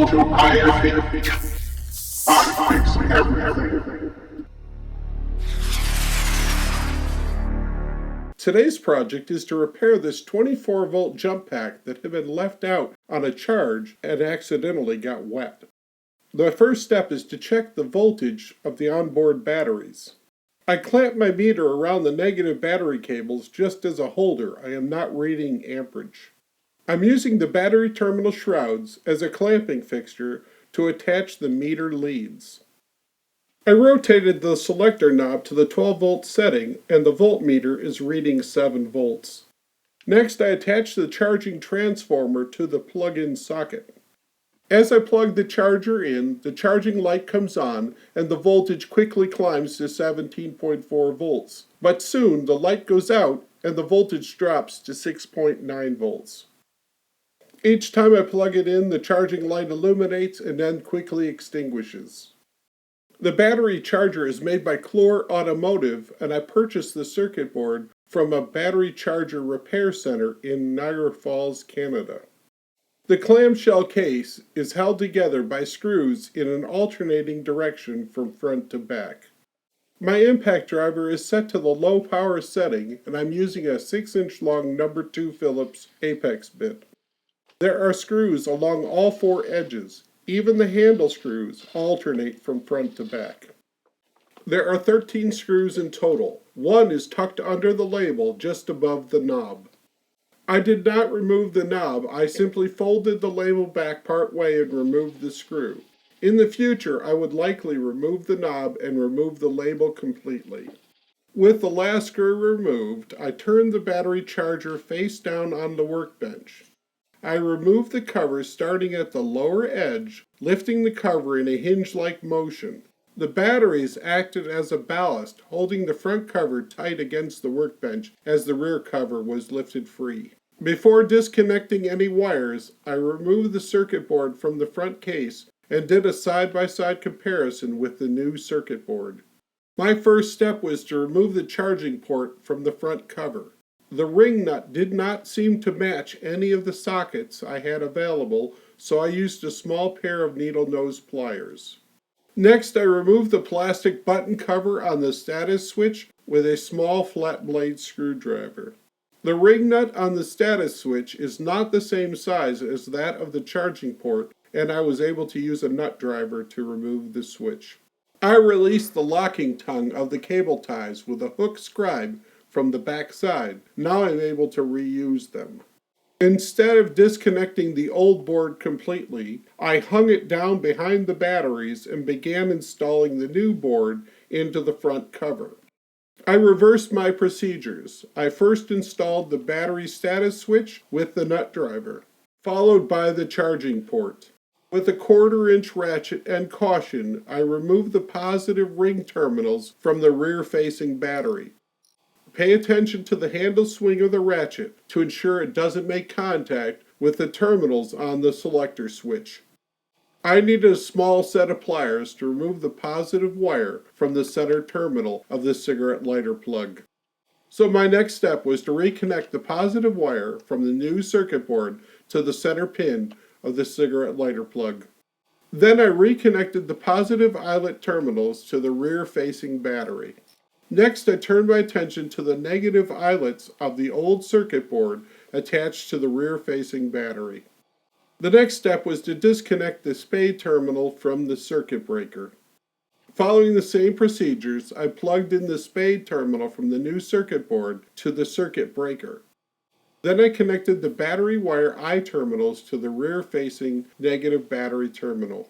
I fix everything. Today's project is to repair this 24-volt jump pack that had been left out on a charge and accidentally got wet. The first step is to check the voltage of the onboard batteries. I clamped my meter around the negative battery cables just as a holder. I am not reading amperage. I'm using the battery terminal shrouds as a clamping fixture to attach the meter leads. I rotated the selector knob to the 12-volt setting and the voltmeter is reading 7 volts. Next, I attached the charging transformer to the plug-in socket. As I plug the charger in, the charging light comes on and the voltage quickly climbs to 17.4 volts. But soon the light goes out and the voltage drops to 6.9 volts. Each time I plug it in, the charging light illuminates and then quickly extinguishes. The battery charger is made by Automotive, and I purchased the circuit board from a battery charger repair center in Niagara Falls, Canada. The clamshell case is held together by screws in an alternating direction from front to back. My impact driver is set to the low power setting, and I'm using a 6-inch long No. 2 Phillips Apex bit. There are screws along all 4 edges. Even the handle screws alternate from front to back. There are 13 screws in total. 1 is tucked under the label just above the knob. I did not remove the knob. I simply folded the label back part way and removed the screw. In the future, I would likely remove the knob and remove the label completely. With the last screw removed, I turned the battery charger face down on the workbench. I removed the cover starting at the lower edge, lifting the cover in a hinge-like motion. The batteries acted as a ballast, holding the front cover tight against the workbench as the rear cover was lifted free. Before disconnecting any wires, I removed the circuit board from the front case and did a side-by-side comparison with the new circuit board. My first step was to remove the charging port from the front cover. The ring nut did not seem to match any of the sockets I had available, so I used a small pair of needle nose pliers. Next, I removed the plastic button cover on the status switch with a small flat blade screwdriver. The ring nut on the status switch is not the same size as that of the charging port, and I was able to use a nut driver to remove the switch. I released the locking tongue of the cable ties with a hook scribe from the back side. Now I'm able to reuse them. Instead of disconnecting the old board completely, I hung it down behind the batteries and began installing the new board into the front cover. I reversed my procedures. I first installed the battery status switch with the nut driver, followed by the charging port. With a 1/4-inch ratchet and caution, I removed the positive ring terminals from the rear-facing battery. Pay attention to the handle swing of the ratchet to ensure it doesn't make contact with the terminals on the selector switch. I needed a small set of pliers to remove the positive wire from the center terminal of the cigarette lighter plug. So my next step was to reconnect the positive wire from the new circuit board to the center pin of the cigarette lighter plug. Then I reconnected the positive eyelet terminals to the rear-facing battery. Next, I turned my attention to the negative eyelets of the old circuit board attached to the rear-facing battery. The next step was to disconnect the spade terminal from the circuit breaker. Following the same procedures, I plugged in the spade terminal from the new circuit board to the circuit breaker. Then I connected the battery wire eye terminals to the rear-facing negative battery terminal.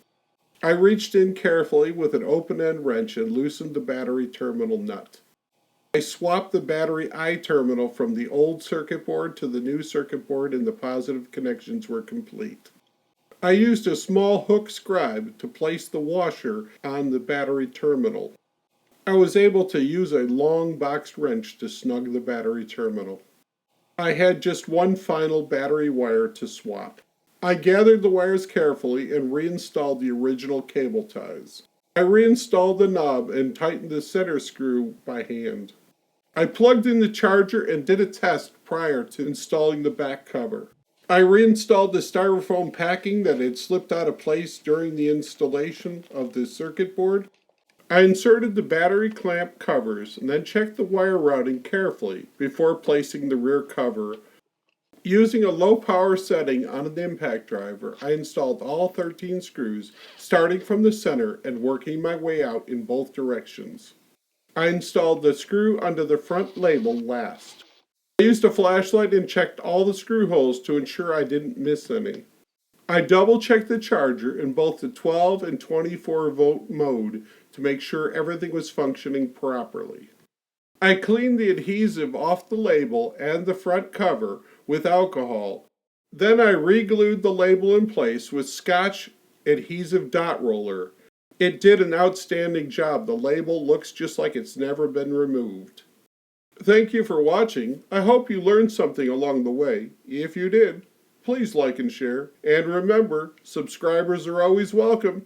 I reached in carefully with an open-end wrench and loosened the battery terminal nut. I swapped the battery eye terminal from the old circuit board to the new circuit board and the positive connections were complete. I used a small hook scribe to place the washer on the battery terminal. I was able to use a long boxed wrench to snug the battery terminal. I had just one final battery wire to swap. I gathered the wires carefully and reinstalled the original cable ties. I reinstalled the knob and tightened the center screw by hand. I plugged in the charger and did a test prior to installing the back cover. I reinstalled the styrofoam packing that had slipped out of place during the installation of the circuit board. I inserted the battery clamp covers and then checked the wire routing carefully before placing the rear cover. Using a low power setting on an impact driver, I installed all 13 screws, starting from the center and working my way out in both directions. I installed the screw under the front label last. I used a flashlight and checked all the screw holes to ensure I didn't miss any. I double checked the charger in both the 12 and 24 volt mode to make sure everything was functioning properly. I cleaned the adhesive off the label and the front cover with alcohol. Then I re-glued the label in place with Scotch adhesive dot roller. It did an outstanding job. The label looks just like it's never been removed. Thank you for watching. I hope you learned something along the way. If you did, please like and share. And remember, subscribers are always welcome.